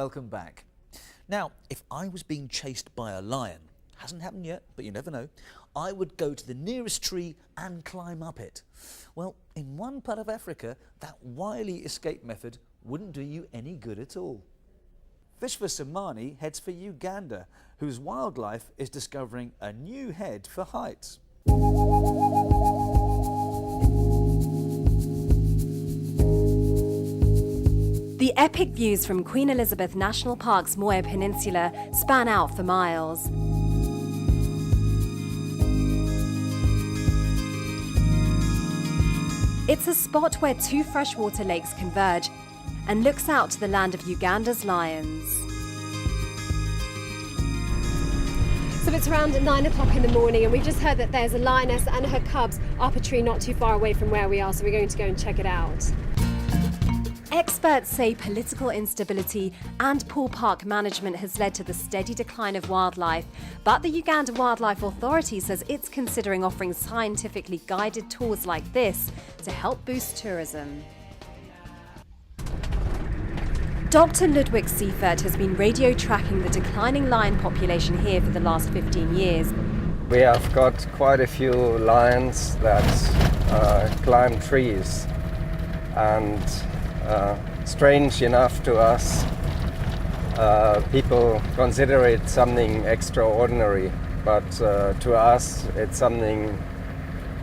welcome back. Now, if I was being chased by a lion, hasn't happened yet, but you never know, I would go to the nearest tree and climb up it. Well, in one part of Africa, that wily escape method wouldn't do you any good at all. Vishwasamani heads for Uganda, whose wildlife is discovering a new head for heights. The epic views from Queen Elizabeth National Park's Moya Peninsula span out for miles. It's a spot where two freshwater lakes converge and looks out to the land of Uganda's lions. So it's around 9 o'clock in the morning and we just heard that there's a lioness and her cubs up a tree not too far away from where we are, so we're going to go and check it out. Experts say political instability and poor park management has led to the steady decline of wildlife, but the Uganda Wildlife Authority says it's considering offering scientifically guided tours like this to help boost tourism. Dr. Ludwig Seifert has been radio tracking the declining lion population here for the last 15 years. We have got quite a few lions that climb trees, and strange enough to us, people consider it something extraordinary, but to us it's something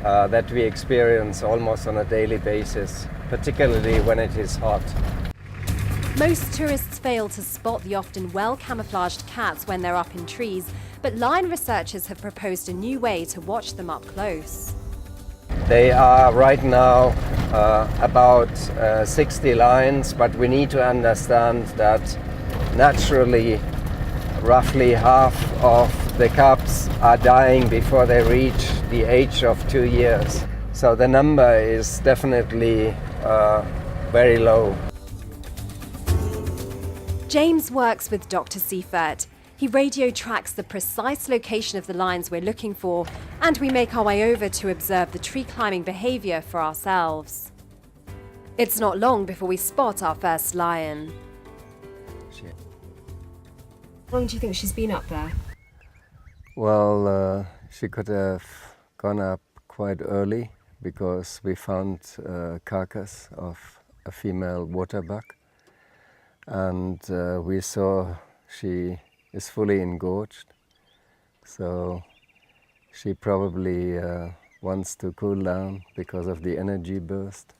that we experience almost on a daily basis, particularly when it is hot. Most tourists fail to spot the often well-camouflaged cats when they're up in trees, but lion researchers have proposed a new way to watch them up close. They are right now about 60 lions, but we need to understand that naturally roughly half of the cubs are dying before they reach the age of 2 years. So the number is definitely very low. James works with Dr. Seifert. He radio tracks the precise location of the lions we're looking for, and we make our way over to observe the tree climbing behaviour for ourselves. It's not long before we spot our first lion. How long do you think she's been up there? Well, she could have gone up quite early because we found a carcass of a female waterbuck, and we saw she is fully engorged, so she probably wants to cool down because of the energy burst.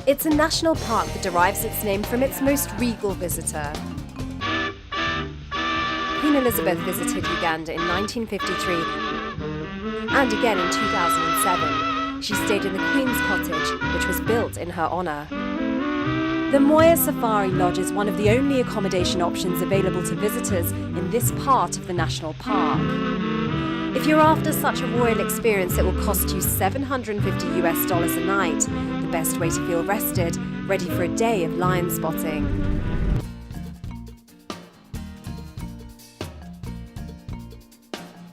It's a national park that derives its name from its most regal visitor. Queen Elizabeth visited Uganda in 1953 and again in 2007. She stayed in the Queen's Cottage, which was built in her honour. The Moya Safari Lodge is one of the only accommodation options available to visitors in this part of the national park. If you're after such a royal experience, it will cost you $750 a night, the best way to feel rested, ready for a day of lion spotting.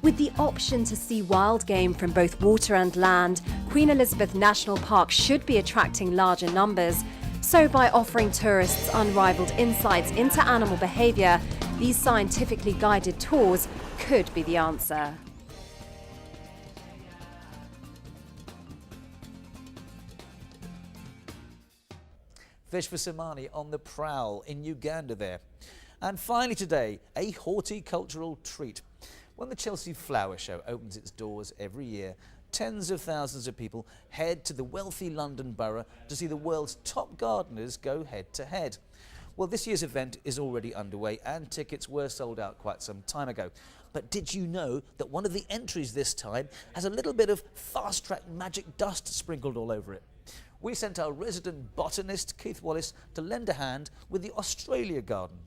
With the option to see wild game from both water and land, Queen Elizabeth National Park should be attracting larger numbers. So by offering tourists unrivaled insights into animal behaviour, these scientifically guided tours could be the answer. Vishwasamani on the prowl in Uganda there. And finally today, a horticultural treat. When the Chelsea Flower Show opens its doors every year, tens of thousands of people head to the wealthy London borough to see the world's top gardeners go head-to-head. Well, this year's event is already underway and tickets were sold out quite some time ago. But did you know that one of the entries this time has a little bit of fast-track magic dust sprinkled all over it? We sent our resident botanist, Keith Wallace, to lend a hand with the Australia Garden.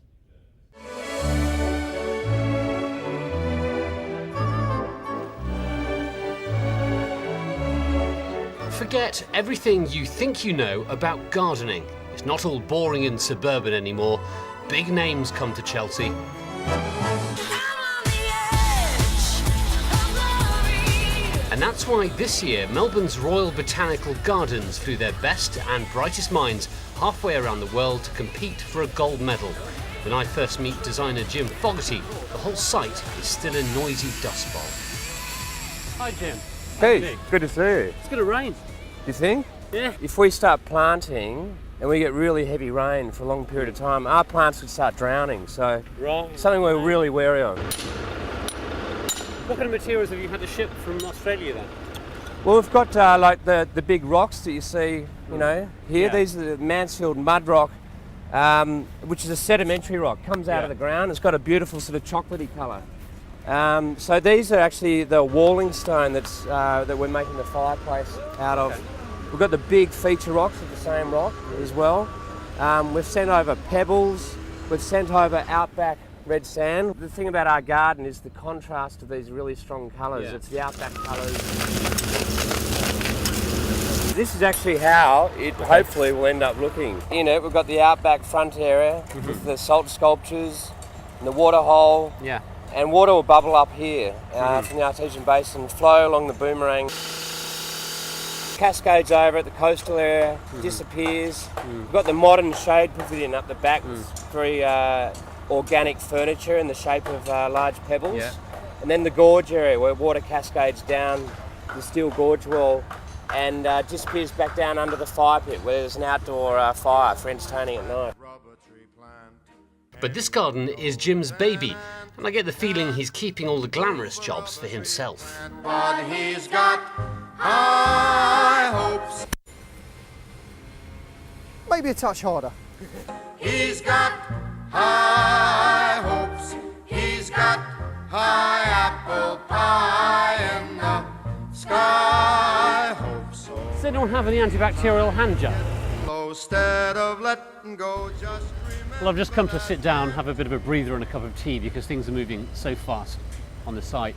Forget everything you think you know about gardening. It's not all boring and suburban anymore. big names come to Chelsea. And that's why this year Melbourne's Royal Botanical Gardens flew their best and brightest minds halfway around the world to compete for a gold medal. When I first meet designer Jim Fogarty, the whole site is still a noisy dust bowl. Hi Jim. Hey, good to see you. It's going to rain. You think? Yeah. If we start planting and we get really heavy rain for a long period of time, our plants would start drowning. So something we're really wary of. What kind of materials have you had to ship from Australia then? Well, we've got like the big rocks that you see, you know, here. Yeah. These are the Mansfield mud rock, which is a sedimentary rock. Comes out of the ground. It's got a beautiful sort of chocolatey colour. So these are actually the walling stone that's that we're making the fireplace out of. We've got the big feature rocks of the same rock as well. We've sent over pebbles. We've sent over outback red sand. The thing about our garden is the contrast of these really strong colours. Yeah. It's the outback colours. This is actually how it hopefully will end up looking. In it, we've got the outback front area with the salt sculptures and the water hole. Yeah. And water will bubble up here from the Artesian Basin, flow along the boomerang, cascades over at the coastal area, disappears. We've got the modern shade pavilion up the back with very organic furniture in the shape of large pebbles. Yeah. And then the gorge area where water cascades down the steel gorge wall and disappears back down under the fire pit where there's an outdoor fire for entertaining at night. But this garden is Jim's baby, and I get the feeling he's keeping all the glamorous jobs for himself. But he's got high hopes. Maybe a touch harder. He's got high hopes. He's got high apple pie in the sky. Hopes so Does anyone have any antibacterial hand gel? low, instead of letting go, just Well, I've just come to sit down, have a bit of a breather and a cup of tea because things are moving so fast on the site.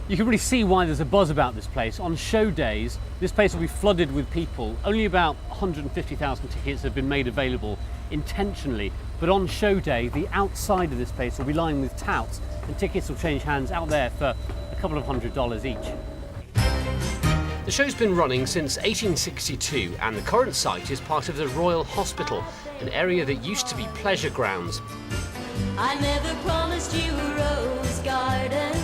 You can really see why there's a buzz about this place. On show days, this place will be flooded with people. Only about 150,000 tickets have been made available intentionally, but on show day, the outside of this place will be lined with touts, and tickets will change hands out there for a couple of $100 each. The show's been running since 1862, and the current site is part of the Royal Hospital, an area that used to be pleasure grounds. I never promised you a rose garden.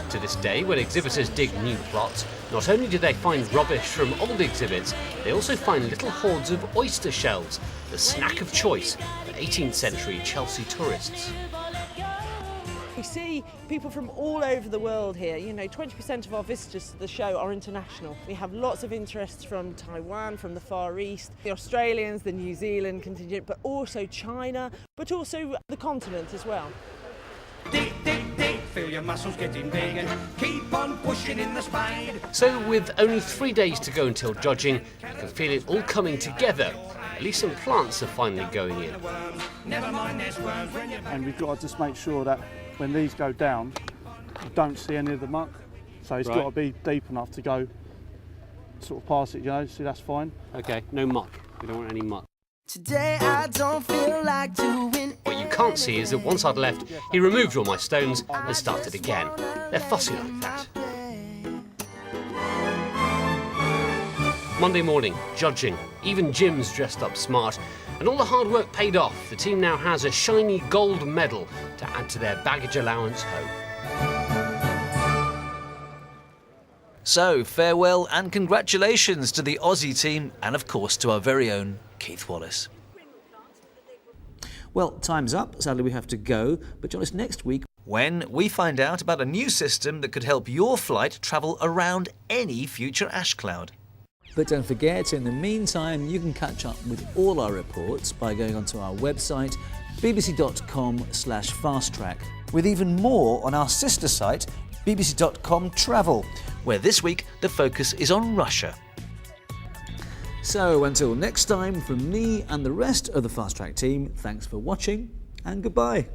To this day, when exhibitors dig new plots, not only do they find rubbish from old exhibits, they also find little hoards of oyster shells, the snack of choice for 18th century Chelsea tourists. We see people from all over the world here. You know, 20% of our visitors to the show are international. We have lots of interest from Taiwan, from the Far East, the Australians, the New Zealand contingent, but also China, but also the continent as well. Dig, dig, dig, feel your muscles getting big and keep on pushing in the spade. So with only 3 days to go until judging, you can feel it all coming together. At least some plants are finally going in. Never mind, there's worms when you... And we've got to just make sure that when these go down, you don't see any of the muck. So it's got to be deep enough to go sort of past it, you know, so that's fine. Okay, no muck. We don't want any muck. Today I don't feel like doing. What you can't see is that once I'd left, he removed all my stones and started again. They're fussy like that. Monday morning, judging. Even Jim's dressed up smart. And all the hard work paid off. The team now has a shiny gold medal to add to their baggage allowance home. So, farewell and congratulations to the Aussie team and, of course, to our very own Keith Wallace. Well, time's up. Sadly, we have to go. But join us next week when we find out about a new system that could help your flight travel around any future ash cloud. But don't forget, in the meantime, you can catch up with all our reports by going onto our website, bbc.com/fasttrack, with even more on our sister site, bbc.com Travel, where this week the focus is on Russia. So until next time, from me and the rest of the Fast Track team, thanks for watching and goodbye.